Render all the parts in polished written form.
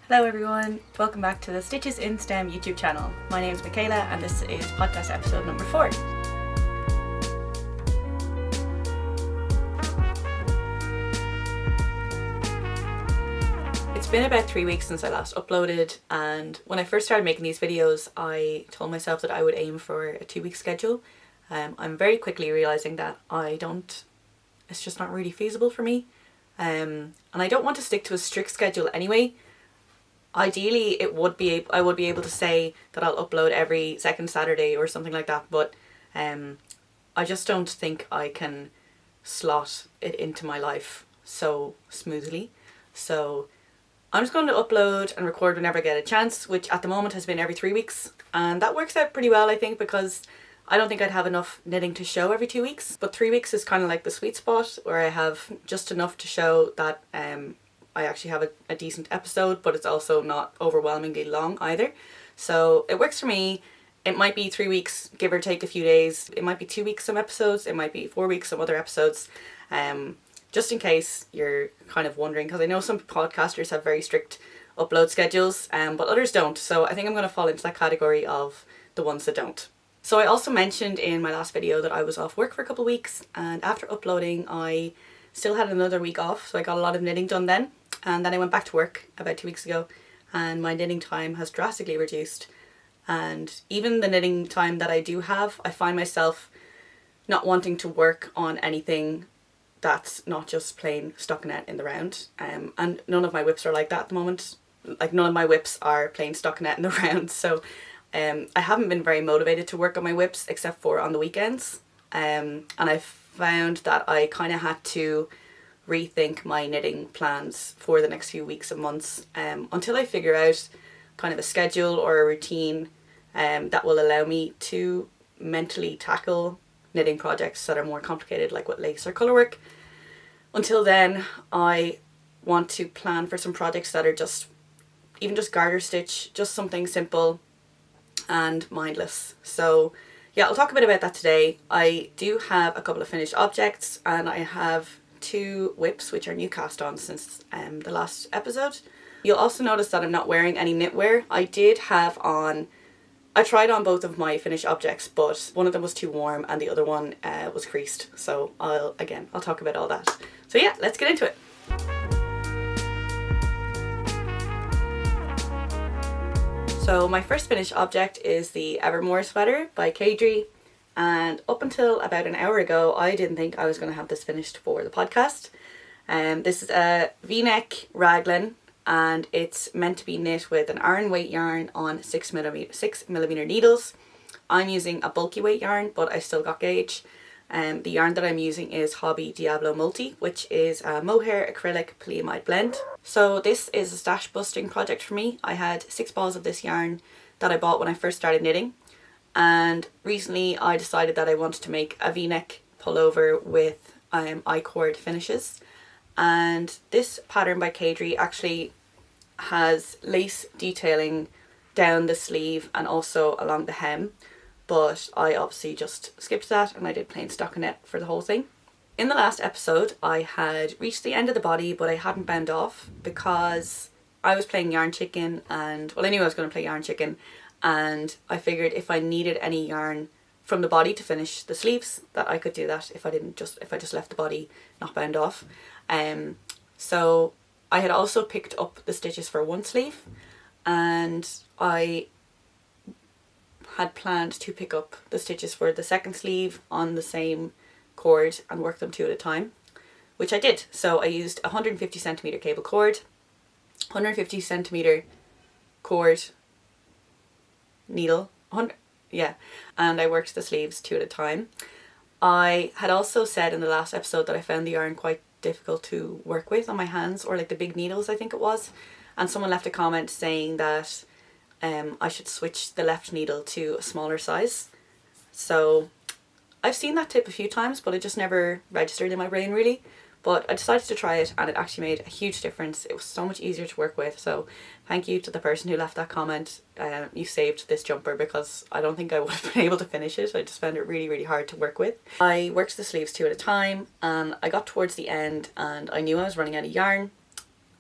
Hello everyone, welcome back to the Stitches in STEM YouTube channel. My name is Michaela and this is podcast episode number 4. It's been about 3 weeks since I last uploaded, and when I first started making these videos I told myself that I would aim for a 2-week schedule. I'm very quickly realising that it's just not really feasible for me, and I don't want to stick to a strict schedule anyway. Ideally, I would be able to say that I'll upload every second Saturday or something like that, but I just don't think I can slot it into my life so smoothly. So I'm just going to upload and record whenever I get a chance, which at the moment has been every 3 weeks, and that works out pretty well, I think, because I don't think I'd have enough knitting to show every 2 weeks, but 3 weeks is kind of like the sweet spot where I have just enough to show that I actually have a decent episode, but it's also not overwhelmingly long either. So it works for me. It might be 3 weeks, give or take a few days. It might be 2 weeks some episodes. It might be 4 weeks some other episodes. Just in case you're kind of wondering, because I know some podcasters have very strict upload schedules, but others don't. So I think I'm going to fall into that category of the ones that don't. So I also mentioned in my last video that I was off work for a couple of weeks, and after uploading I still had another week off, so I got a lot of knitting done then. And then I went back to work about 2 weeks ago and my knitting time has drastically reduced. And even the knitting time that I do have, I find myself not wanting to work on anything that's not just plain stockinette in the round. And none of my whips are like that at the moment. Like, none of my whips are plain stockinette in the round. So I haven't been very motivated to work on my whips except for on the weekends. And I found that I kind of had to rethink my knitting plans for the next few weeks and months until I figure out kind of a schedule or a routine that will allow me to mentally tackle knitting projects that are more complicated, like with lace or colourwork. Until then, I want to plan for some projects that are just garter stitch, just something simple and mindless. So yeah, I'll talk a bit about that today. I do have a couple of finished objects and I have 2 whips which are new cast on since the last episode. You'll also notice that I'm not wearing any knitwear. I tried on both of my finished objects, but one of them was too warm and the other one was creased. So I'll talk about all that. So yeah, let's get into it. So my first finished object is the Evermore Sweater by Cardigan. And up until about an hour ago, I didn't think I was going to have this finished for the podcast. This is a V-neck raglan, and it's meant to be knit with an iron weight yarn on 6mm needles. I'm using a bulky weight yarn, but I still got gauge. The yarn that I'm using is Hobby Diablo Multi, which is a mohair acrylic polyamide blend. So this is a stash busting project for me. I had 6 balls of this yarn that I bought when I first started knitting. And recently I decided that I wanted to make a V-neck pullover with I-cord finishes. And this pattern by Cardigan actually has lace detailing down the sleeve and also along the hem. But I obviously just skipped that and I did plain stockinette for the whole thing. In the last episode I had reached the end of the body, but I hadn't bound off because I was playing yarn chicken, and well, I knew I was going to play yarn chicken. And I figured if I needed any yarn from the body to finish the sleeves, that I could do that if I just left the body not bound off. So I had also picked up the stitches for one sleeve, and I had planned to pick up the stitches for the second sleeve on the same cord and work them 2 at a time, which I did. So I used a 150cm cable cord, 150cm cord, needle, and I worked the sleeves 2 at a time. I had also said in the last episode that I found the yarn quite difficult to work with on my hands, or like the big needles I think it was, and someone left a comment saying that I should switch the left needle to a smaller size. So I've seen that tip a few times, but it just never registered in my brain really. But I decided to try it and it actually made a huge difference. It was so much easier to work with. So thank you to the person who left that comment. You saved this jumper because I don't think I would have been able to finish it. I just found it really, really hard to work with. I worked the sleeves 2 at a time and I got towards the end and I knew I was running out of yarn.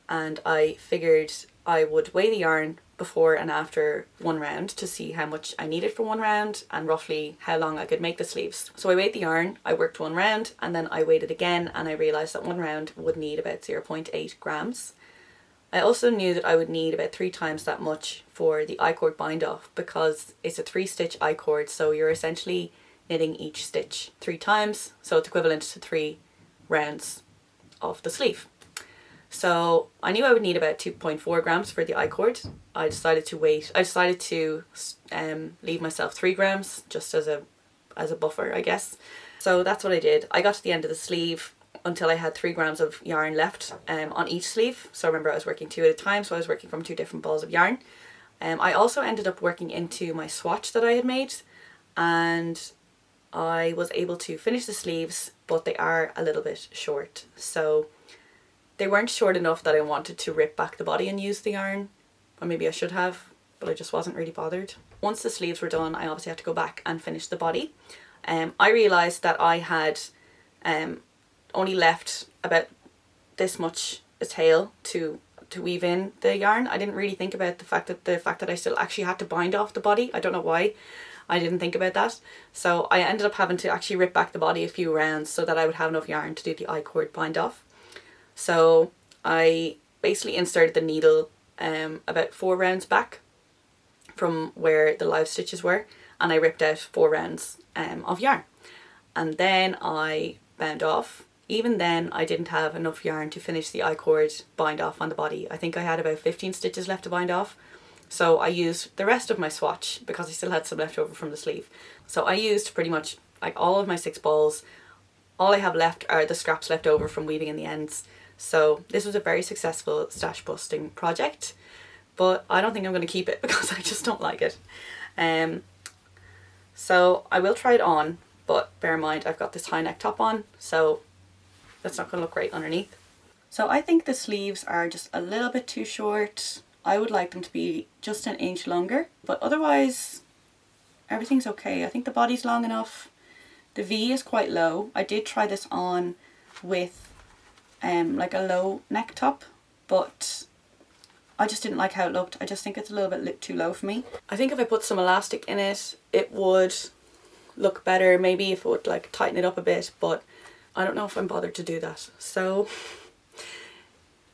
And I figured I would weigh the yarn before and after one round to see how much I needed for one round and roughly how long I could make the sleeves. So I weighed the yarn, I worked one round, and then I weighed it again, and I realised that one round would need about 0.8 grams. I also knew that I would need about 3 times that much for the I-cord bind off, because it's a 3-stitch I-cord, so you're essentially knitting each stitch 3 times, so it's equivalent to 3 rounds of the sleeve. So I knew I would need about 2.4 grams for the I-cord. I decided to leave myself 3 grams just as a buffer, I guess. So that's what I did. I got to the end of the sleeve until I had 3 grams of yarn left on each sleeve. So remember, I was working 2 at a time, so I was working from 2 different balls of yarn. I also ended up working into my swatch that I had made, and I was able to finish the sleeves, but they are a little bit short. So they weren't short enough that I wanted to rip back the body and use the yarn, or maybe I should have, but I just wasn't really bothered. Once the sleeves were done, I obviously had to go back and finish the body. I realised that I had only left about this much a tail to weave in the yarn. I didn't really think about the fact that I still actually had to bind off the body. I don't know why I didn't think about that. So I ended up having to actually rip back the body a few rounds so that I would have enough yarn to do the I-cord bind off. So I basically inserted the needle about 4 rounds back from where the live stitches were, and I ripped out 4 rounds of yarn, and then I bound off. Even then, I didn't have enough yarn to finish the I-cord bind off on the body. I think I had about 15 stitches left to bind off, so I used the rest of my swatch because I still had some left over from the sleeve. So I used pretty much like all of my 6 balls. All I have left are the scraps left over from weaving in the ends. So this was a very successful stash busting project, but I don't think I'm going to keep it because I just don't like it. So I will try it on, but bear in mind I've got this high neck top on, so that's not going to look great underneath. So I think the sleeves are just a little bit too short. I would like them to be just an inch longer, but otherwise everything's okay. I think the body's long enough. The V is quite low. I did try this on with like a low neck top, but I just didn't like how it looked. I just think it's a little bit too low for me. I think if I put some elastic in it, it would look better. Maybe if it would like tighten it up a bit, but I don't know if I'm bothered to do that. So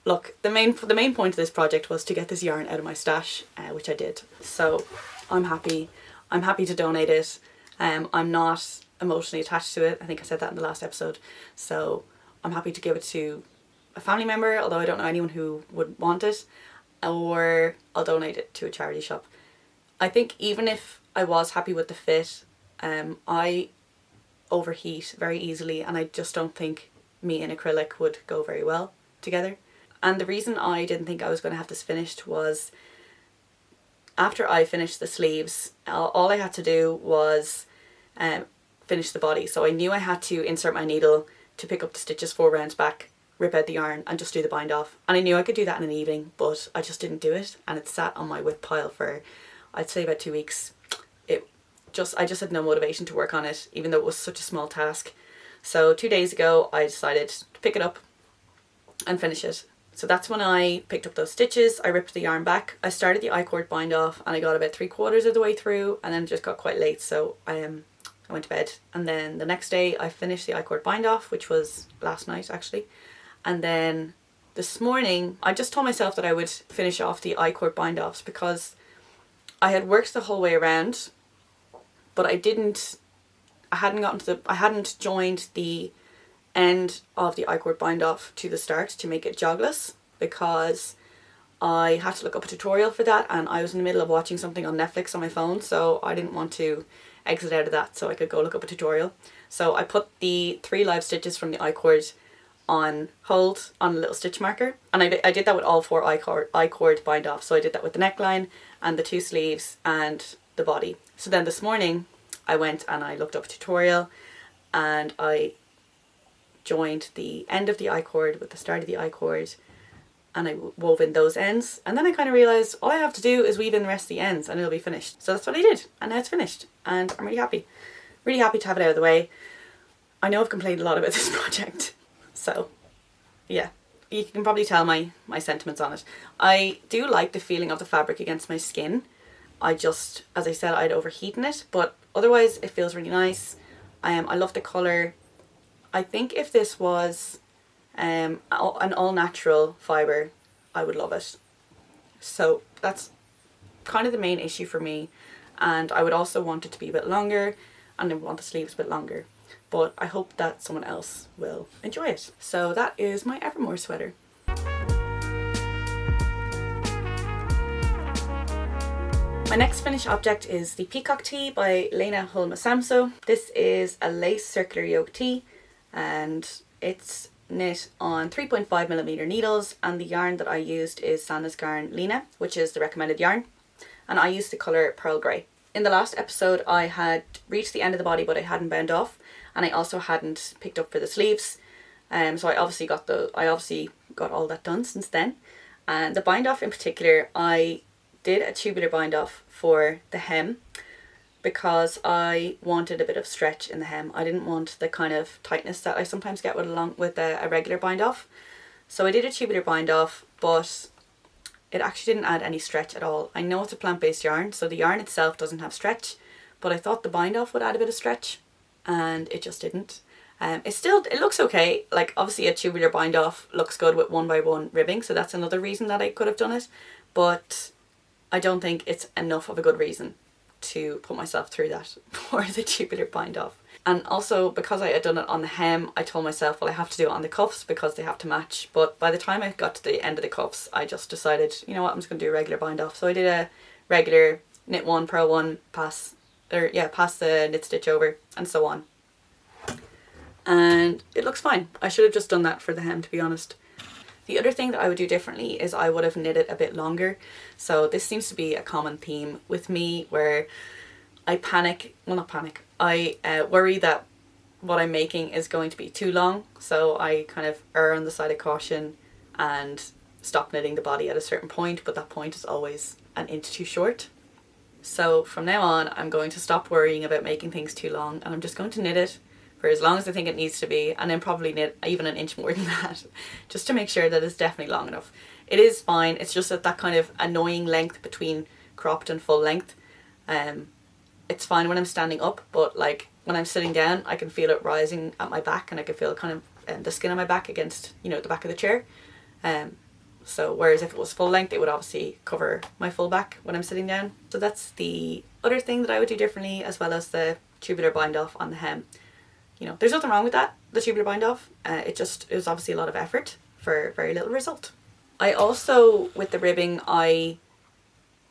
look, the main point of this project was to get this yarn out of my stash, which I did. So I'm happy. I'm happy to donate it. I'm not emotionally attached to it. I think I said that in the last episode. So I'm happy to give it to a family member, although I don't know anyone who would want it, or I'll donate it to a charity shop. I think even if I was happy with the fit, I overheat very easily, and I just don't think me and acrylic would go very well together. And the reason I didn't think I was going to have this finished was after I finished the sleeves, all I had to do was finish the body. So I knew I had to insert my needle to pick up the stitches 4 rounds back, rip out the yarn and just do the bind off. And I knew I could do that in an evening, but I just didn't do it, and it sat on my WIP pile for I'd say about 2 weeks. I just had no motivation to work on it, even though it was such a small task. So 2 days ago I decided to pick it up and finish it. So that's when I picked up those stitches. I ripped the yarn back. I started the I-cord bind off and I got about 3/4 of the way through, and then it just got quite late, so I went to bed. And then the next day I finished the I-cord bind off, which was last night actually. And then this morning I just told myself that I would finish off the I-cord bind offs because I had worked the whole way around, but I hadn't joined the end of the I-cord bind off to the start to make it jogless, because I had to look up a tutorial for that, and I was in the middle of watching something on Netflix on my phone, so I didn't want to exit out of that so I could go look up a tutorial. So I put the 3 live stitches from the I-cord on hold on a little stitch marker, and I did that with all 4 I-cord bind off. So I did that with the neckline and the 2 sleeves and the body. So then this morning I went and I looked up a tutorial and I joined the end of the I-cord with the start of the I-cord, and I wove in those ends, and then I kind of realised all I have to do is weave in the rest of the ends and it'll be finished. So that's what I did, and now it's finished and I'm really happy to have it out of the way. I know I've complained a lot about this project, so yeah, you can probably tell my sentiments on it. I do like the feeling of the fabric against my skin. I just, as I said, I'd overheat in it, but otherwise it feels really nice. I love the colour. I think if this was an all natural fibre, I would love it. So that's kind of the main issue for me, and I would also want it to be a bit longer, and I want the sleeves a bit longer, but I hope that someone else will enjoy it. So that is my Evermore sweater. My next finished object is the Peacock Tee by Lena Hulma-Samso. This is a lace circular yoke tee, and it's knit on 3.5mm needles, and the yarn that I used is Sanda's Yarn Lena, which is the recommended yarn, and I used the colour Pearl Grey. In the last episode I had reached the end of the body, but I hadn't bound off, and I also hadn't picked up for the sleeves, so I obviously got all that done since then. And the bind off in particular, I did a tubular bind off for the hem because I wanted a bit of stretch in the hem. I didn't want the kind of tightness that I sometimes get with a regular bind off. So I did a tubular bind off, but it actually didn't add any stretch at all. I know it's a plant-based yarn, so the yarn itself doesn't have stretch, but I thought the bind off would add a bit of stretch, and it just didn't. It looks okay. Like, obviously a tubular bind off looks good with 1x1 ribbing, so that's another reason that I could have done it, but I don't think it's enough of a good reason to put myself through that for the tubular bind off. And also, because I had done it on the hem, I told myself, well, I have to do it on the cuffs because they have to match. But by the time I got to the end of the cuffs, I just decided, you know what, I'm just going to do a regular bind off. So I did a regular knit 1, purl 1, pass the knit stitch over, and so on. And it looks fine. I should have just done that for the hem, to be honest. The other thing that I would do differently is I would have knitted a bit longer. So this seems to be a common theme with me, where I worry that what I'm making is going to be too long, so I kind of err on the side of caution and stop knitting the body at a certain point, but that point is always an inch too short. So from now on, I'm going to stop worrying about making things too long, and I'm just going to knit it for as long as I think it needs to be, and then probably knit even an inch more than that, just to make sure that it's definitely long enough. It is fine, it's just that kind of annoying length between cropped and full length. It's fine when I'm standing up, but like when I'm sitting down, I can feel it rising at my back, and I can feel kind of the skin on my back against, you know, the back of the chair. So whereas if it was full length, it would obviously cover my full back when I'm sitting down. So that's the other thing that I would do differently, as well as the tubular bind off on the hem. You know, there's nothing wrong with that, the tubular bind off. It was obviously a lot of effort for very little result. I also, with the ribbing, I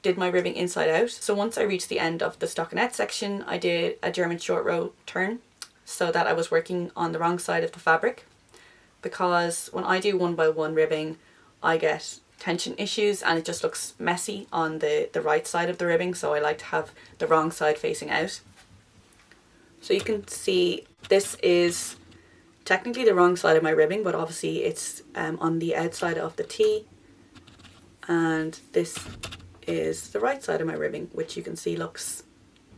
did my ribbing inside out. So once I reached the end of the stockinette section, I did a German short row turn so that I was working on the wrong side of the fabric, because when I do 1x1 ribbing, I get tension issues and it just looks messy on the right side of the ribbing, so I like to have the wrong side facing out. So you can see this is technically the wrong side of my ribbing, but obviously it's on the outside of the tee, and this is the right side of my ribbing, which you can see looks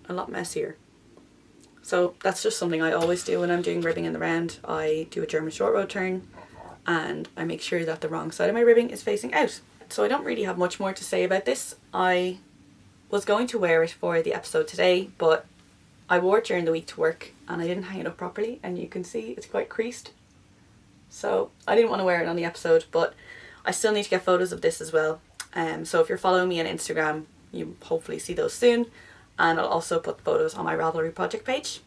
a lot messier. So that's just something I always do when I'm doing ribbing in the round. I do a German short row turn and I make sure that the wrong side of my ribbing is facing out. So I don't really have much more to say about this. I was going to wear it for the episode today, but I wore it during the week to work and I didn't hang it up properly, and you can see it's quite creased. So I didn't want to wear it on the episode, but I still need to get photos of this as well. So if you're following me on Instagram, you hopefully see those soon, and I'll also put photos on my Ravelry project page.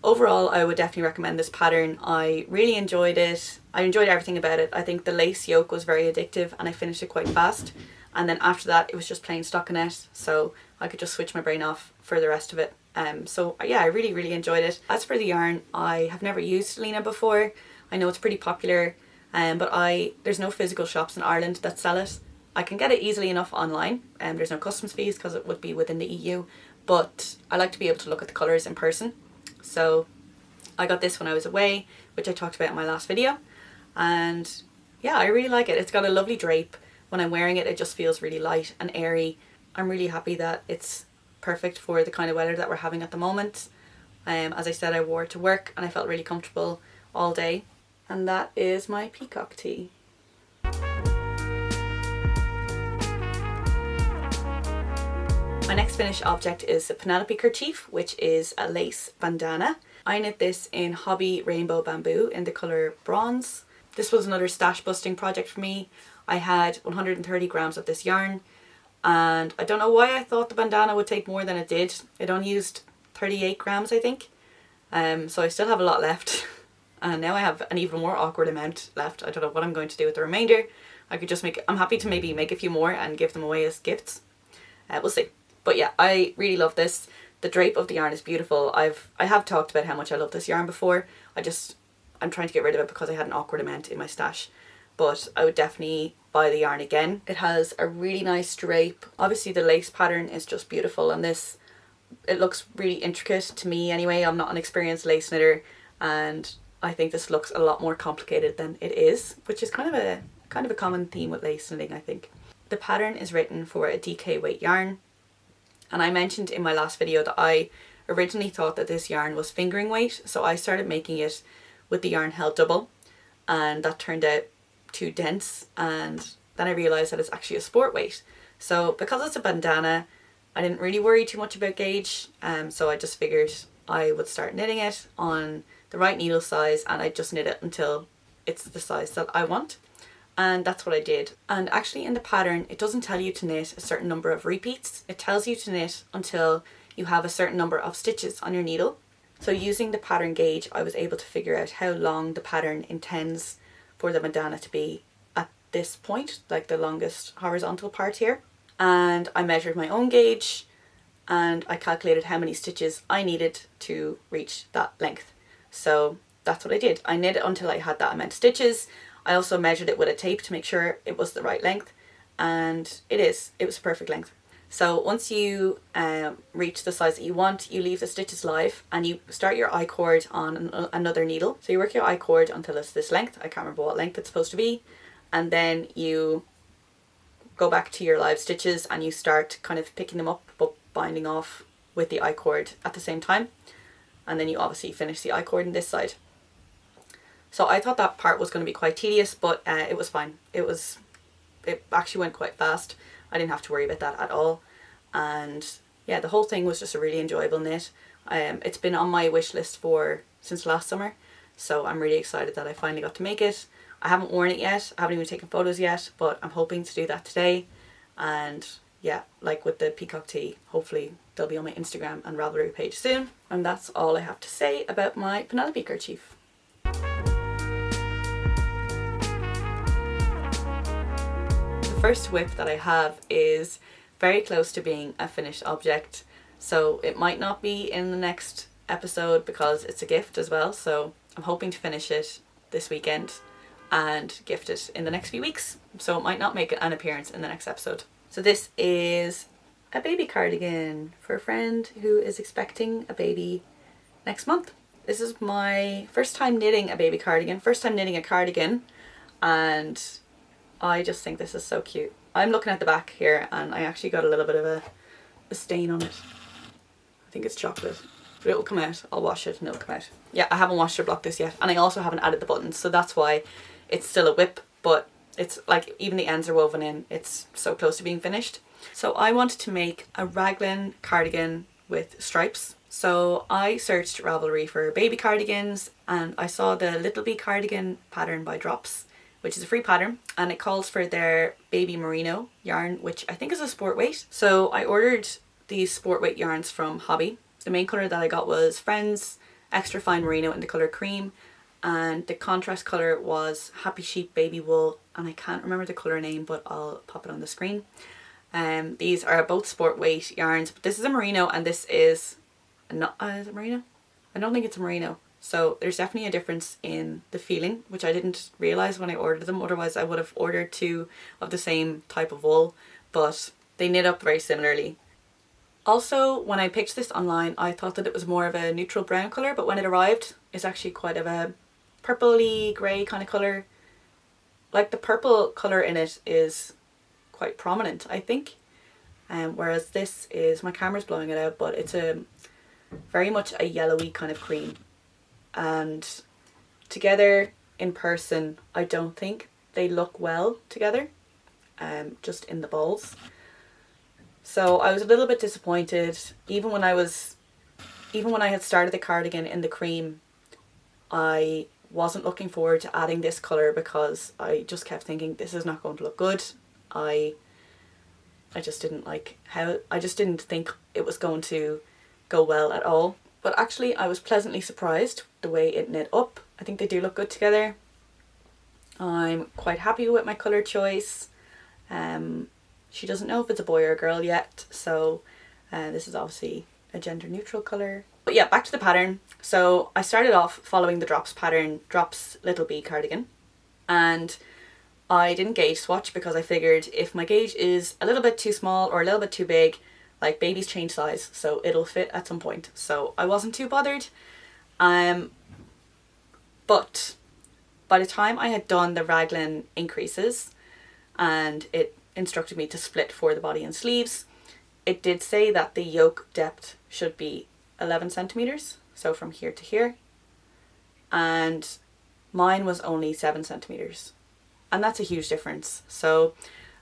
Overall, I would definitely recommend this pattern. I really enjoyed it. I enjoyed everything about it. I think the lace yoke was very addictive and I finished it quite fast. And then after that, it was just plain stockinette, so I could just switch my brain off for the rest of it. So yeah, I really enjoyed it. As for the yarn, I have never used Lena before. I know it's pretty popular, but there's no physical shops in Ireland that sell it. I can get it easily enough online, and there's no customs fees because it would be within the EU, but I like to be able to look at the colours in person. So I got this when I was away, which I talked about in my last video, and yeah, I really like it. It's got a lovely drape. When I'm wearing it, it just feels really light and airy. I'm really happy that it's perfect for the kind of weather that we're having at the moment. As I said, I wore it to work and I felt really comfortable all day. And that is my Peacock Tee. My next finished object is the Penelope Kerchief, which is a lace bandana. I knit this in Hobby Rainbow Bamboo in the colour Bronze. This was another stash busting project for me. I had 130 grams of this yarn, and I don't know why I thought the bandana would take more than it did. It only used 38 grams, I think. So I still have a lot left. And now I have an even more awkward amount left. I don't know what I'm going to do with the remainder. I could just I'm happy to maybe make a few more and give them away as gifts. We'll see. But yeah, I really love this. The drape of the yarn is beautiful. I have talked about how much I love this yarn before. I'm trying to get rid of it because I had an awkward amount in my stash. But I would definitely buy the yarn again. It has a really nice drape. Obviously the lace pattern is just beautiful, and this, it looks really intricate to me anyway. I'm not an experienced lace knitter, and I think this looks a lot more complicated than it is, which is kind of a common theme with lace knitting, I think. The pattern is written for a DK weight yarn, and I mentioned in my last video that I originally thought that this yarn was fingering weight, so I started making it with the yarn held double, and that turned out too dense, and then I realised that it's actually a sport weight. So because it's a bandana, I didn't really worry too much about gauge, so I just figured I would start knitting it on the right needle size, and I just knit it until it's the size that I want. And that's what I did. And actually in the pattern, it doesn't tell you to knit a certain number of repeats. It tells you to knit until you have a certain number of stitches on your needle. So using the pattern gauge, I was able to figure out how long the pattern intends for the bandana to be at this point, like the longest horizontal part here. And I measured my own gauge, and I calculated how many stitches I needed to reach that length. So that's what I did. I knit it until I had that amount of stitches. I also measured it with a tape to make sure it was the right length, and it was a perfect length. So once you reach the size that you want, you leave the stitches live and you start your I-cord on another needle. So you work your I-cord until it's this length. I can't remember what length it's supposed to be. And then you go back to your live stitches and you start kind of picking them up but binding off with the I-cord at the same time. And then you obviously finish the I-cord on this side. So I thought that part was going to be quite tedious, but it was fine. It actually went quite fast. I didn't have to worry about that at all. And yeah, the whole thing was just a really enjoyable knit. It's been on my wish list since last summer, so I'm really excited that I finally got to make it. I haven't worn it yet. I haven't even taken photos yet, but I'm hoping to do that today. And yeah, like with the Peacock Tee, hopefully they'll be on my Instagram and Ravelry page soon. And that's all I have to say about my Penelope Kerchief. First whip that I have is very close to being a finished object, so it might not be in the next episode because it's a gift as well, so I'm hoping to finish it this weekend and gift it in the next few weeks, so it might not make an appearance in the next episode. So this is a baby cardigan for a friend who is expecting a baby next month. This is my first time knitting a baby cardigan, first time knitting a cardigan, and I just think this is so cute. I'm looking at the back here and I actually got a little bit of a stain on it. I think it's chocolate, but it will come out. I'll wash it and it'll come out. Yeah, I haven't washed or blocked this yet, and I also haven't added the buttons, so that's why it's still a whip, but it's like even the ends are woven in. It's so close to being finished. So I wanted to make a raglan cardigan with stripes. So I searched Ravelry for baby cardigans and I saw the Little Bee cardigan pattern by Drops, which is a free pattern, and it calls for their baby merino yarn, which I think is a sport weight. So I ordered these sport weight yarns from Hobby. The main colour that I got was Friends Extra Fine Merino in the colour Cream, and the contrast colour was Happy Sheep Baby Wool, and I can't remember the colour name, but I'll pop it on the screen. These are both sport weight yarns, but this is a merino and this is not, is it merino? I don't think it's a merino. So there's definitely a difference in the feeling, which I didn't realise when I ordered them. Otherwise I would have ordered two of the same type of wool, but they knit up very similarly. Also, when I picked this online, I thought that it was more of a neutral brown colour, but when it arrived, it's actually quite of a purpley grey kind of colour. Like the purple colour in it is quite prominent, I think. Whereas this is, my camera's blowing it out, but it's a very much a yellowy kind of cream. And together in person, I don't think they look well together, just in the balls. So I was a little bit disappointed. Even when I had started the cardigan in the cream, I wasn't looking forward to adding this colour because I just kept thinking this is not going to look good. I just didn't like how, I just didn't think it was going to go well at all. But actually I was pleasantly surprised the way it knit up. I think they do look good together. I'm quite happy with my colour choice. She doesn't know if it's a boy or a girl yet, so this is obviously a gender neutral colour. But yeah, back to the pattern. So I started off following the Drops pattern, Drops Little B cardigan, and I didn't gauge swatch because I figured if my gauge is a little bit too small or a little bit too big, like babies change size, so it'll fit at some point. So I wasn't too bothered. But by the time I had done the raglan increases and it instructed me to split for the body and sleeves, it did say that the yoke depth should be 11 centimeters, so from here to here, and mine was only 7 centimeters, and that's a huge difference. So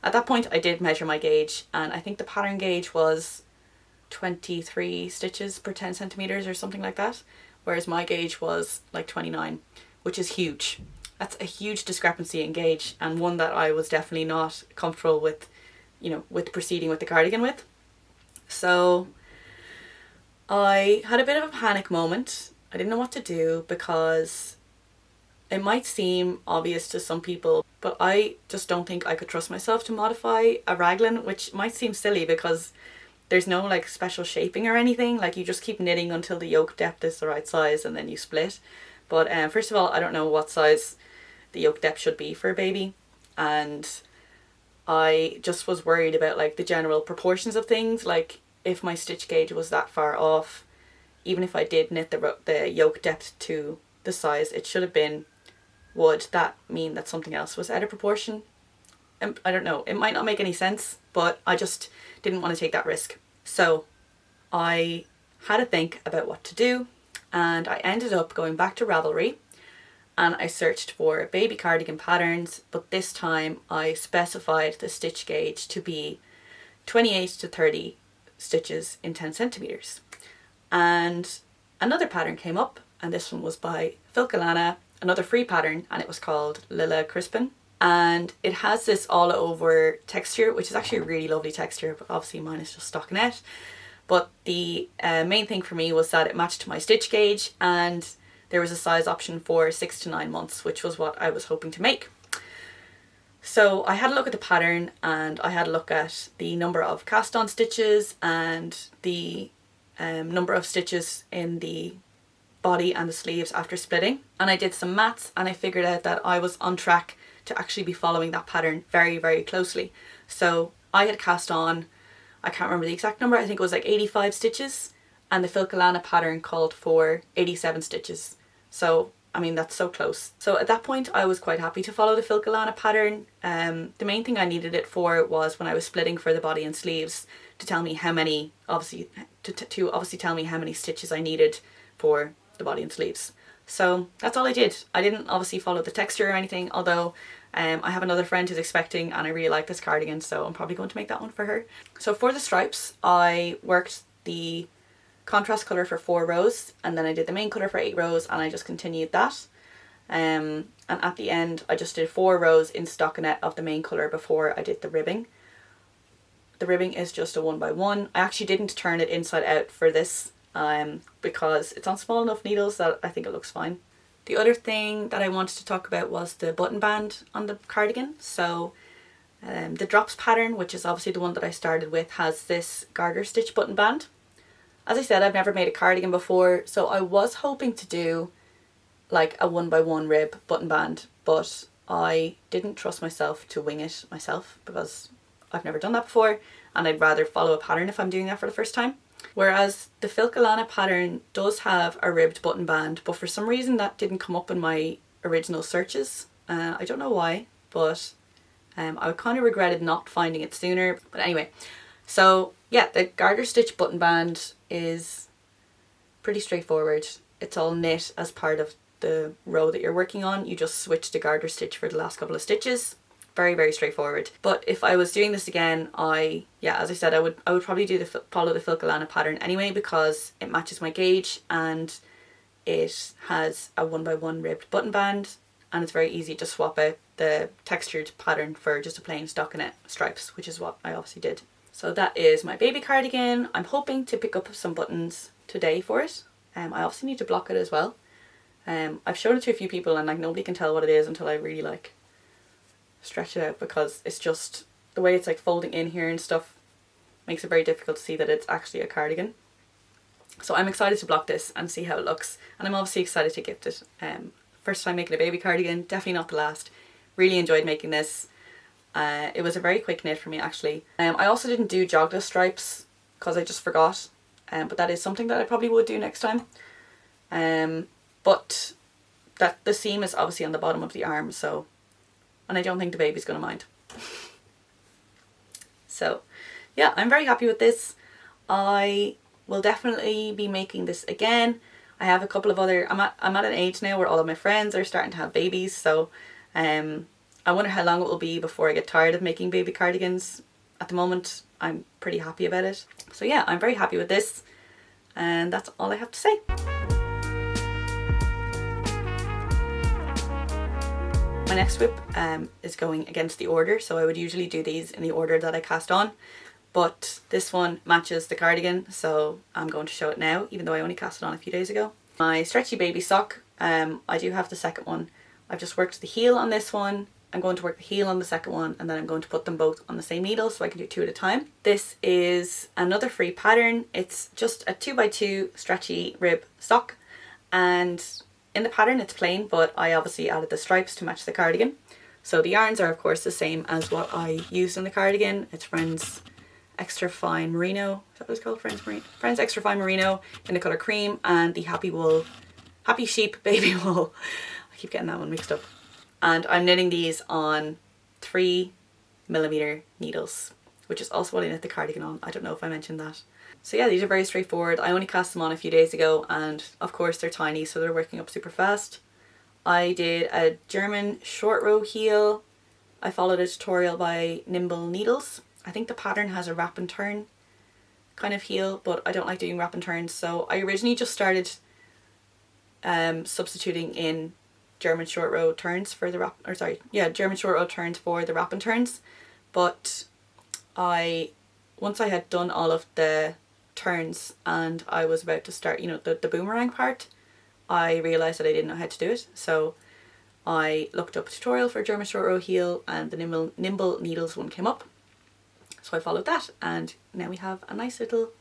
at that point I did measure my gauge, and I think the pattern gauge was 23 stitches per 10 centimeters or something like that, whereas my gauge was like 29, which is huge. That's a huge discrepancy in gauge, and one that I was definitely not comfortable with, with proceeding with the cardigan with. So I had a bit of a panic moment. I didn't know what to do because it might seem obvious to some people, but I just don't think I could trust myself to modify a raglan, which might seem silly because there's no like special shaping or anything. Like you just keep knitting until the yoke depth is the right size and then you split. But first of all, I don't know what size the yoke depth should be for a baby, and I just was worried about like the general proportions of things. Like if my stitch gauge was that far off, even if I did knit the yoke depth to the size it should have been, would that mean that something else was out of proportion? I don't know, it might not make any sense, but I just didn't want to take that risk. So I had to think about what to do, and I ended up going back to Ravelry and I searched for baby cardigan patterns, but this time I specified the stitch gauge to be 28 to 30 stitches in 10 centimeters. And another pattern came up, and this one was by Filcolana, another free pattern, and it was called Lila Crispin. And it has this all over texture, which is actually a really lovely texture, but obviously mine is just stockinette. But the main thing for me was that it matched my stitch gauge, and there was a size option for 6 to 9 months, which was what I was hoping to make. So I had a look at the pattern, and I had a look at the number of cast on stitches and the number of stitches in the body and the sleeves after splitting. And I did some maths, and I figured out that I was on track to actually be following that pattern very, very closely. So I had cast on, I can't remember the exact number, I think it was like 85 stitches, and the Filcolana pattern called for 87 stitches. So I mean, that's so close. So at that point I was quite happy to follow the Filcolana pattern. The main thing I needed it for was when I was splitting for the body and sleeves, to tell me how many, obviously tell me how many stitches I needed for the body and sleeves. So that's all I did. I didn't obviously follow the texture or anything, although I have another friend who's expecting and I really like this cardigan, so I'm probably going to make that one for her. So for the stripes, I worked the contrast colour for 4 rows, and then I did the main colour for 8 rows, and I just continued that. And at the end I just did 4 rows in stockinette of the main colour before I did the ribbing. The ribbing is just a 1x1. I actually didn't turn it inside out for this because it's on small enough needles that I think it looks fine. The other thing that I wanted to talk about was the button band on the cardigan. So the Drops pattern, which is obviously the one that I started with, has this garter stitch button band. As I said, I've never made a cardigan before, so I was hoping to do like a 1x1 rib button band, but I didn't trust myself to wing it myself because I've never done that before, and I'd rather follow a pattern if I'm doing that for the first time. Whereas the Filcolana pattern does have a ribbed button band, but for some reason that didn't come up in my original searches. I don't know why, but I kind of regretted not finding it sooner. But anyway, so yeah, the garter stitch button band is pretty straightforward. It's all knit as part of the row that you're working on. You just switch the garter stitch for the last couple of stitches. very, very straightforward. But if I was doing this again, as I said, I would probably follow the Filcolana pattern anyway, because it matches my gauge and it has a 1x1 ribbed button band, and it's very easy to swap out the textured pattern for just a plain stockinette stripes, which is what I obviously did. So that is my baby cardigan. I'm hoping to pick up some buttons today for it. I obviously need to block it as well. I've shown it to a few people and like nobody can tell what it is until I really like stretch it out, because it's just the way it's like folding in here and stuff makes it very difficult to see that it's actually a cardigan. So I'm excited to block this and see how it looks, and I'm obviously excited to gift it. First time making a baby cardigan, definitely not the last. Really enjoyed making this. It was a very quick knit for me actually. I also didn't do jogless stripes because I just forgot, but that is something that I probably would do next time. But that the seam is obviously on the bottom of the arm, so, and I don't think the baby's gonna mind. So yeah, I'm very happy with this. I will definitely be making this again. I have a couple of other, I'm at an age now where all of my friends are starting to have babies, so I wonder how long it will be before I get tired of making baby cardigans. At the moment I'm pretty happy about it. So yeah, I'm very happy with this, and that's all I have to say. My next whip is going against the order, so I would usually do these in the order that I cast on, but this one matches the cardigan, so I'm going to show it now, even though I only cast it on a few days ago. My Stretchy baby sock, I do have the second one. I've just worked the heel on this one. I'm going to work the heel on the second one, and then I'm going to put them both on the same needle so I can do 2 at a time. This is another free pattern. It's just a 2x2 stretchy rib sock, and in the pattern it's plain, but I obviously added the stripes to match the cardigan. So the yarns are of course the same as what I used in the cardigan. It's Friends Extra Fine Merino, is that what it's called? Friends Extra Fine Merino in the colour cream, and the Happy Sheep baby wool. I keep getting that one mixed up. And I'm knitting these on 3mm needles, which is also what I knit the cardigan on. I don't know if I mentioned that. So yeah, these are very straightforward. I only cast them on a few days ago, and of course they're tiny, so they're working up super fast. I did a German short row heel. I followed a tutorial by Nimble Needles. I think the pattern has a wrap and turn kind of heel, but I don't like doing wrap and turns, so I originally just started substituting in German short row turns for the German short row turns for the wrap and turns. But once I had done all of the turns and I was about to start, the boomerang part, I realised that I didn't know how to do it. So I looked up a tutorial for German short row heel, and the Nimble Needles one came up. So I followed that, and now we have a nice little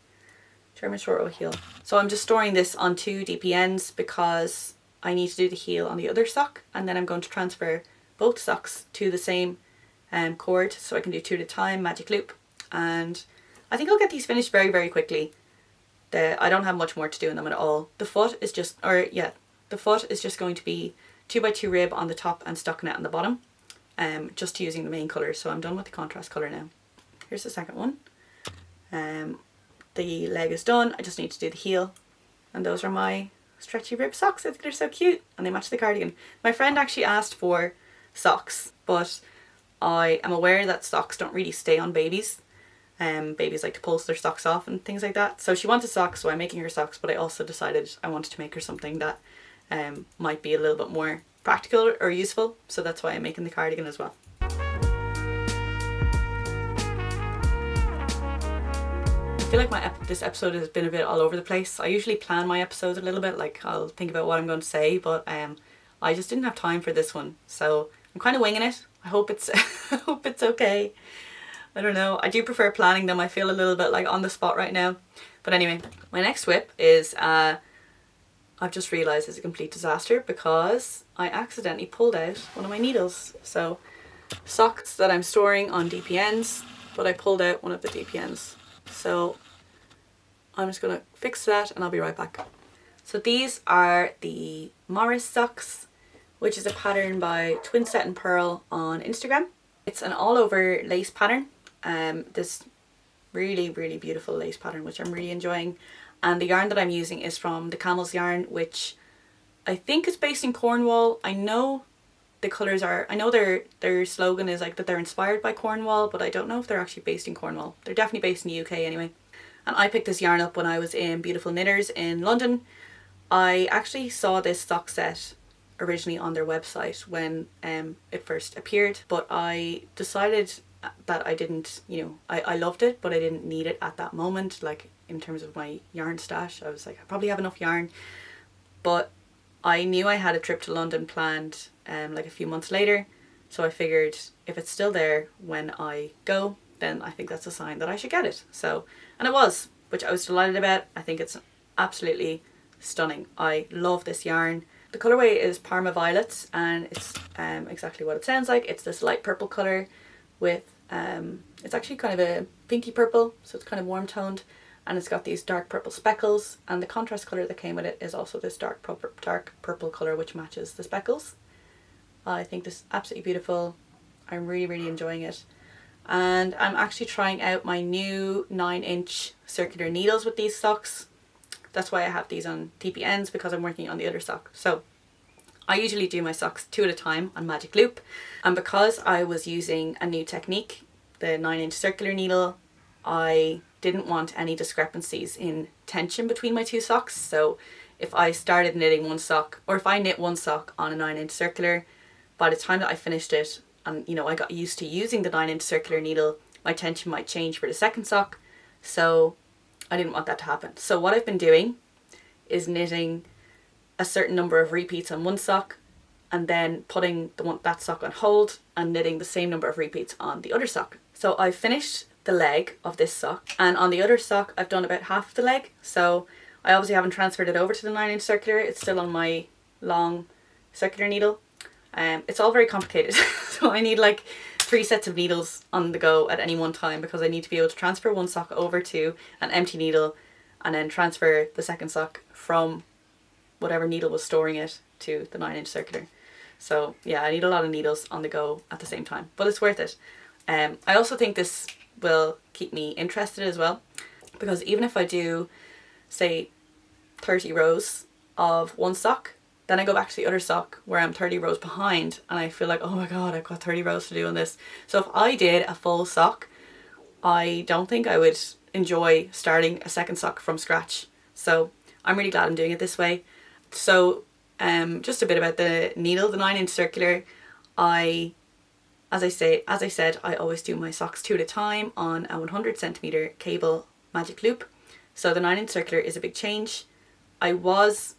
German short row heel. So I'm just storing this on 2 DPNs because I need to do the heel on the other sock, and then I'm going to transfer both socks to the same cord so I can do 2 at a time, magic loop, and I think I'll get these finished very, very quickly. I don't have much more to do in them at all. The foot is just going to be 2x2 rib on the top and stockinette on the bottom, just using the main colour. So I'm done with the contrast colour now. Here's the second one. The leg is done. I just need to do the heel, and those are my stretchy rib socks. I think they're so cute, and they match the cardigan. My friend actually asked for socks, but I am aware that socks don't really stay on babies. Babies like to pull their socks off and things like that. So she wanted socks, so I'm making her socks, but I also decided I wanted to make her something that might be a little bit more practical or useful, so that's why I'm making the cardigan as well. I feel like this episode has been a bit all over the place. I usually plan my episodes a little bit, like I'll think about what I'm going to say, but I just didn't have time for this one, so I'm kind of winging it. I hope it's I hope it's okay. I don't know. I do prefer planning them. I feel a little bit like on the spot right now. But anyway, my next whip is I've just realised is a complete disaster because I accidentally pulled out one of my needles. So socks that I'm storing on DPNs, but I pulled out one of the DPNs. So I'm just going to fix that and I'll be right back. So these are the Maurice Socks, which is a pattern by Twin Set and Pearl on Instagram. It's an all over lace pattern. This really, really beautiful lace pattern, which I'm really enjoying. And the yarn that I'm using is from the Camel's yarn, which I think is based in Cornwall. I know the colours are, I know their slogan is like that they're inspired by Cornwall, but I don't know if they're actually based in Cornwall. They're definitely based in the UK anyway. And I picked this yarn up when I was in Beautiful Knitters in London. I actually saw this sock set originally on their website when it first appeared, but I decided that I didn't, you know, I loved it, but I didn't need it at that moment. Like in terms of my yarn stash, I was like, I probably have enough yarn, but I knew I had a trip to London planned like a few months later, so I figured if it's still there when I go, then I think that's a sign that I should get it. So, and it was, which I was delighted about. I think it's absolutely stunning. I love this yarn. The colourway is Parma Violets, and it's exactly what it sounds like. It's this light purple colour with, it's actually kind of a pinky purple, so it's kind of warm toned, and it's got these dark purple speckles, and the contrast colour that came with it is also this dark purple colour which matches the speckles. I think this is absolutely beautiful. I'm really enjoying it. And I'm actually trying out my new 9-inch circular needles with these socks. That's why I have these on TPNs, because I'm working on the other sock. So I usually do my socks 2 at a time on magic loop, and because I was using a new technique, the 9-inch circular needle, I didn't want any discrepancies in tension between my 2 socks. So if I started knitting one sock, or if I knit one sock on a 9-inch circular, by the time that I finished it, and you know, I got used to using the 9-inch circular needle, my tension might change for the second sock. So I didn't want that to happen. So what I've been doing is knitting a certain number of repeats on one sock, and then putting that sock on hold and knitting the same number of repeats on the other sock. So I finished the leg of this sock, and on the other sock I've done about half the leg. So I obviously haven't transferred it over to the 9-inch circular. It's still on my long circular needle. It's all very complicated. So I need like 3 sets of needles on the go at any one time, because I need to be able to transfer one sock over to an empty needle and then transfer the second sock from whatever needle was storing it to the 9-inch circular. So yeah, I need a lot of needles on the go at the same time, but it's worth it. I also think this will keep me interested as well, because even if I do say 30 rows of one sock, then I go back to the other sock where I'm 30 rows behind, and I feel like, oh my god, I've got 30 rows to do on this. So if I did a full sock, I don't think I would enjoy starting a second sock from scratch. So I'm really glad I'm doing it this way. So just a bit about the needle, the 9-inch circular. As I said, I always do my socks 2 at a time on a 100cm cable magic loop. So the 9-inch circular is a big change. I was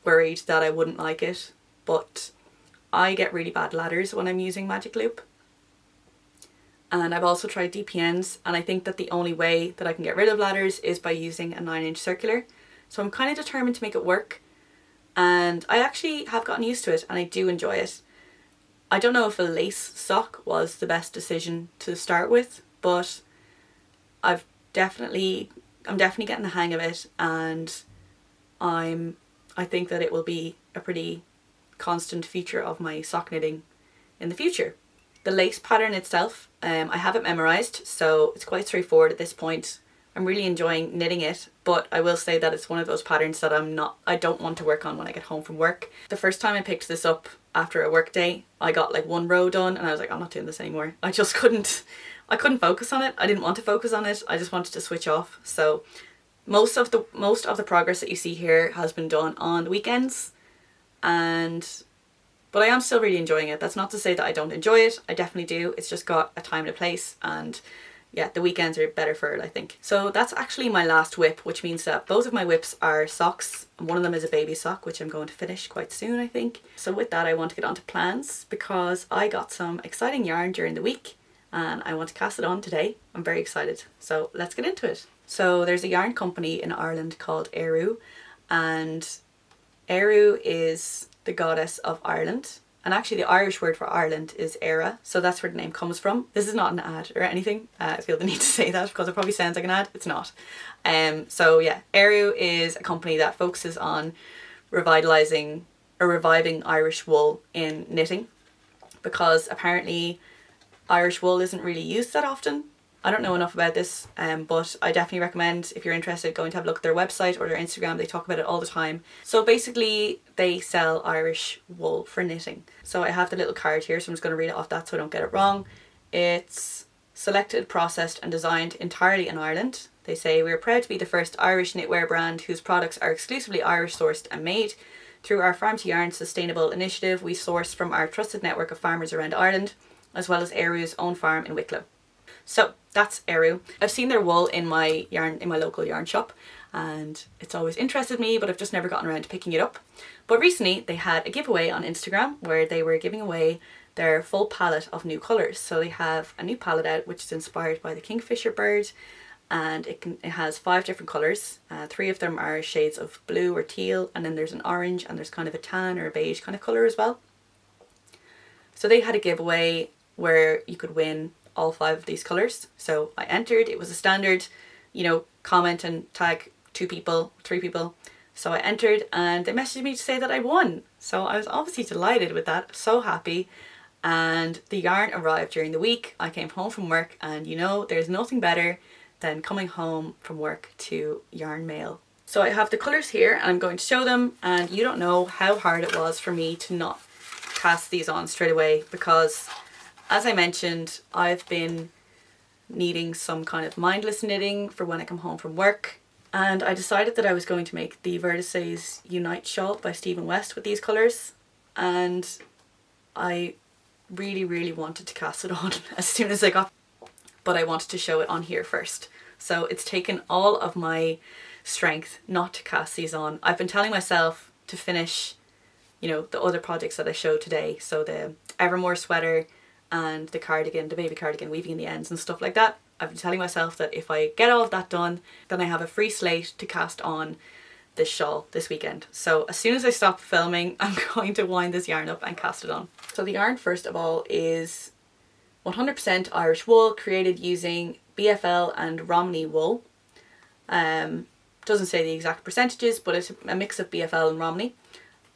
worried that I wouldn't like it, but I get really bad ladders when I'm using magic loop. And I've also tried DPNs, and I think that the only way that I can get rid of ladders is by using a 9-inch circular. So I'm kind of determined to make it work, and I actually have gotten used to it and I do enjoy it. I don't know if a lace sock was the best decision to start with, but I'm definitely getting the hang of it, and I think that it will be a pretty constant feature of my sock knitting in the future. The lace pattern itself, I have it memorised, so it's quite straightforward at this point. I'm really enjoying knitting it, but I will say that it's one of those patterns that I don't want to work on when I get home from work. The first time I picked this up after a work day, I got like 1 row done, and I was like, I'm not doing this anymore. I couldn't focus on it. I didn't want to focus on it. I just wanted to switch off. So most of the progress that you see here has been done on the weekends, but I am still really enjoying it. That's not to say that I don't enjoy it. I definitely do. It's just got a time and a place, and yeah, the weekends are better for it, I think. So that's actually my last whip, which means that both of my whips are socks. One of them is a baby sock, which I'm going to finish quite soon, I think. So with that, I want to get on to plans, because I got some exciting yarn during the week and I want to cast it on today. I'm very excited. So let's get into it. So there's a yarn company in Ireland called Eru, and Eru is the goddess of Ireland. And actually the Irish word for Ireland is Era, so that's where the name comes from. This is not an ad or anything. I feel the need to say that because it probably sounds like an ad. It's not. So yeah, Eru is a company that focuses on revitalising or reviving Irish wool in knitting, because apparently Irish wool isn't really used that often I don't know enough about this, but I definitely recommend, if you're interested, going to have a look at their website or their Instagram. They talk about it all the time. So basically they sell Irish wool for knitting. So I have the little card here, so I'm just going to read it off that so I don't get it wrong. It's selected, processed and designed entirely in Ireland. They say, "We are proud to be the first Irish knitwear brand whose products are exclusively Irish sourced and made. Through our Farm to Yarn sustainable initiative, we source from our trusted network of farmers around Ireland, as well as Eru's own farm in Wicklow." So that's Eru. I've seen their wool in my local yarn shop, and it's always interested me, but I've just never gotten around to picking it up. But recently they had a giveaway on Instagram where they were giving away their full palette of new colours. So they have a new palette out which is inspired by the kingfisher bird, and it has 5 different colours. 3 of them are shades of blue or teal, and then there's an orange, and there's kind of a tan or a beige kind of colour as well. So they had a giveaway where you could win all 5 of these colours. So I entered. It was a standard, comment and tag 2 people, 3 people. So I entered and they messaged me to say that I won. So I was obviously delighted with that, so happy. And the yarn arrived during the week. I came home from work, and there's nothing better than coming home from work to yarn mail. So I have the colours here and I'm going to show them, and you don't know how hard it was for me to not cast these on straight away, because as I mentioned, I've been needing some kind of mindless knitting for when I come home from work, and I decided that I was going to make the Vertices Unite shawl by Stephen West with these colours, and I really wanted to cast it on as soon as I got, but I wanted to show it on here first. So it's taken all of my strength not to cast these on. I've been telling myself to finish, the other projects that I showed today, so the Evermore Sweater and the cardigan, the baby cardigan, weaving in the ends and stuff like that. I've been telling myself that if I get all of that done, then I have a free slate to cast on this shawl this weekend. So as soon as I stop filming, I'm going to wind this yarn up and cast it on. So the yarn, first of all, is 100% Irish wool, created using BFL and Romney wool. Doesn't say the exact percentages, but it's a mix of BFL and Romney.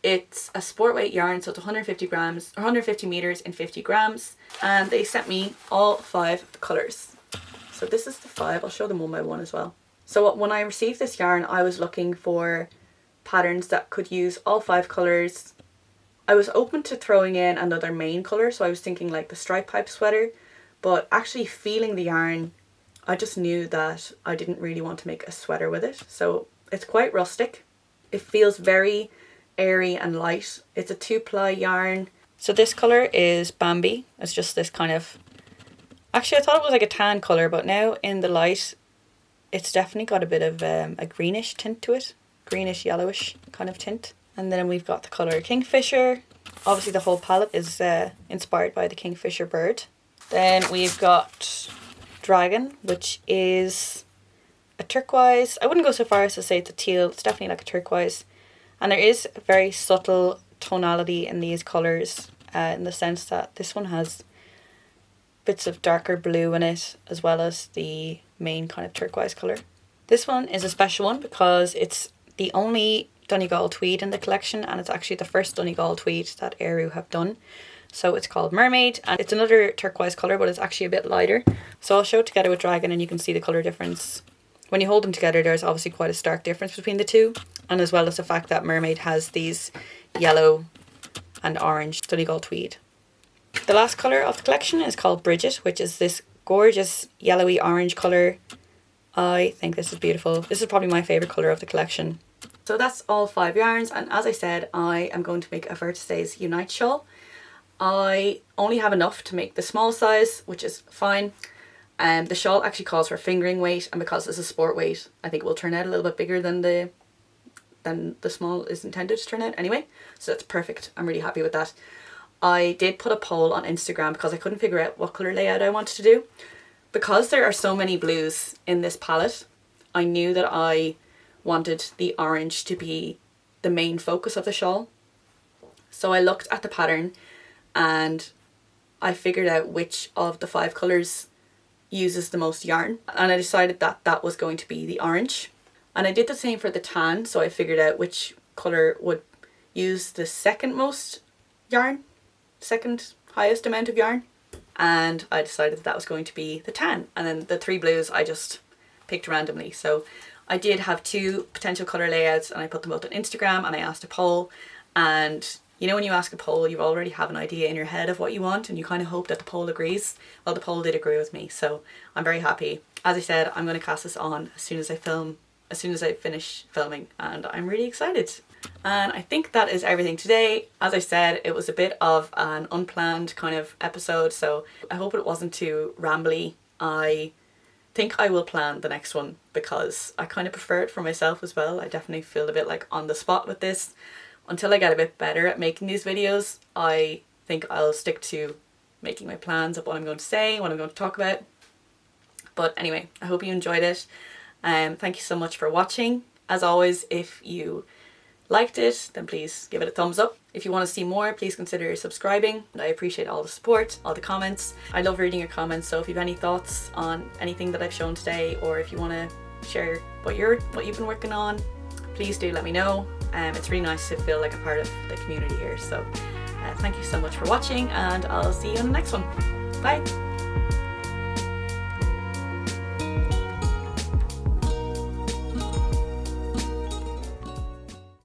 It's a sport weight yarn, so it's 150 grams, 150 meters in 50 grams, and they sent me all 5 colours. So this is the 5. I'll show them one by one as well. So when I received this yarn, I was looking for patterns that could use all 5 colours. I was open to throwing in another main colour, so I was thinking like the stripe pipe sweater, but actually feeling the yarn, I just knew that I didn't really want to make a sweater with it. So it's quite rustic. It feels very airy and light. It's a 2-ply yarn. So this colour is Bambi. It's just this kind of, actually I thought it was like a tan colour, but now in the light it's definitely got a bit of a greenish tint to it. Greenish yellowish kind of tint. And then we've got the colour Kingfisher. Obviously the whole palette is inspired by the kingfisher bird. Then we've got Dragon, which is a turquoise. I wouldn't go so far as to say it's a teal. It's definitely like a turquoise. And there is a very subtle tonality in these colours, in the sense that this one has bits of darker blue in it, as well as the main kind of turquoise colour. This one is a special one because it's the only Donegal tweed in the collection, and it's actually the first Donegal tweed that Eru have done. So it's called Mermaid, and it's another turquoise colour, but it's actually a bit lighter. So I'll show it together with Dragon and you can see the colour difference. When you hold them together, there's obviously quite a stark difference between the two, and as well as the fact that Mermaid has these yellow and orange Donegal tweed. The last colour of the collection is called Bridget, which is this gorgeous yellowy orange colour. I think this is beautiful. This is probably my favourite colour of the collection. So that's all 5 yarns, and as I said, I am going to make a Vertices Unite shawl. I only have enough to make the small size, which is fine. The shawl actually calls for fingering weight, and because this is sport weight, I think it will turn out a little bit bigger than the small is intended to turn out anyway. So that's perfect. I'm really happy with that. I did put a poll on Instagram because I couldn't figure out what colour layout I wanted to do. Because there are so many blues in this palette, I knew that I wanted the orange to be the main focus of the shawl. So I looked at the pattern and I figured out which of the 5 colours uses the most yarn, and I decided that that was going to be the orange. And I did the same for the tan, so I figured out which colour would use the second most yarn, second highest amount of yarn. and I decided that was going to be the tan, and then the 3 blues I just picked randomly. So I did have 2 potential colour layouts and I put them both on Instagram, and I asked a poll, and you know when you ask a poll you already have an idea in your head of what you want and you kind of hope that the poll agrees. Well, the poll did agree with me, so I'm very happy. As I said, I'm going to cast this on as soon as I finish filming, and I'm really excited. And I think that is everything today. As I said, it was a bit of an unplanned kind of episode, so I hope it wasn't too rambly. I think I will plan the next one because I kind of prefer it for myself as well. I definitely feel a bit like on the spot with this. Until I get a bit better at making these videos, I think I'll stick to making my plans of what I'm going to say, what I'm going to talk about. But anyway, I hope you enjoyed it. Thank you so much for watching. As always, if you liked it, then please give it a thumbs up. If you want to see more, please consider subscribing. I appreciate all the support, all the comments. I love reading your comments, so if you have any thoughts on anything that I've shown today, or if you want to share what you've been working on, please do let me know. It's really nice to feel like a part of the community here. So thank you so much for watching, and I'll see you on the next one. Bye!